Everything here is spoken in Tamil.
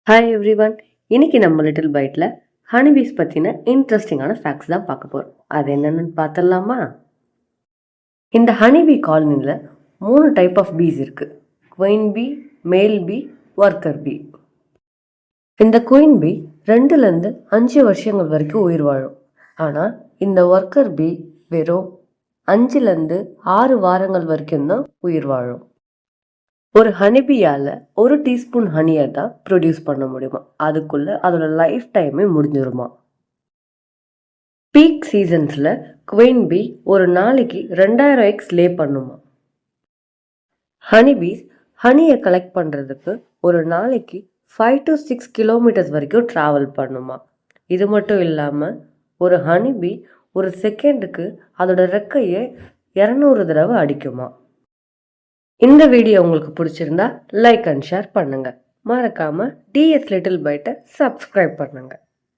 Hi everyone. இன்னைக்கு நம்ம லிட்டில் பைட்டில் ஹனிபீஸ் பற்றின இன்ட்ரெஸ்டிங்கான ஃபேக்ட்ஸ் தான் பார்க்க போகிறோம். அது என்னென்னு பார்த்துடலாமா? இந்த ஹனிபீ காலனியில் 3 டைப் ஆஃப் பீஸ் இருக்குது. குயின் பீ, மேல் பீ, ஒர்க்கர் பீ. இந்த குயின் பீ 2லேருந்து 5 வருஷங்கள் வரைக்கும் உயிர் வாழும். ஆனால் இந்த ஒர்க்கர் பீ வெறும் 5லேருந்து 6 வாரங்கள் வரைக்கும் தான் உயிர் வாழும். ஒரு ஹனிபீயால் 1 டீஸ்பூன் ஹனியை தான் ப்ரொடியூஸ் பண்ண முடியுமா. அதுக்குள்ளே அதோட லைஃப் டைமே முடிஞ்சிருமா. பீக் சீசன்ஸில் குயின் பீ ஒரு நாளைக்கு 2000 எக்ஸ் லே பண்ணுமா. ஹனிபீஸ் ஹனியை கலெக்ட் பண்ணுறதுக்கு ஒரு நாளைக்கு 5 to 6 கிலோமீட்டர்ஸ் வரைக்கும் ட்ராவல் பண்ணுமா. இது மட்டும் இல்லாமல் ஒரு ஹனிபீ ஒரு செகண்டுக்கு அதோட ரெக்கையை 200 தடவை அடிக்குமா. இந்த வீடியோ உங்களுக்கு பிடிச்சிருந்தா லைக் அண்ட் ஷேர் பண்ணுங்கள். மறக்காமல் டிஎஸ் லிட்டில் பைட்டை சப்ஸ்கிரைப் பண்ணுங்கள்.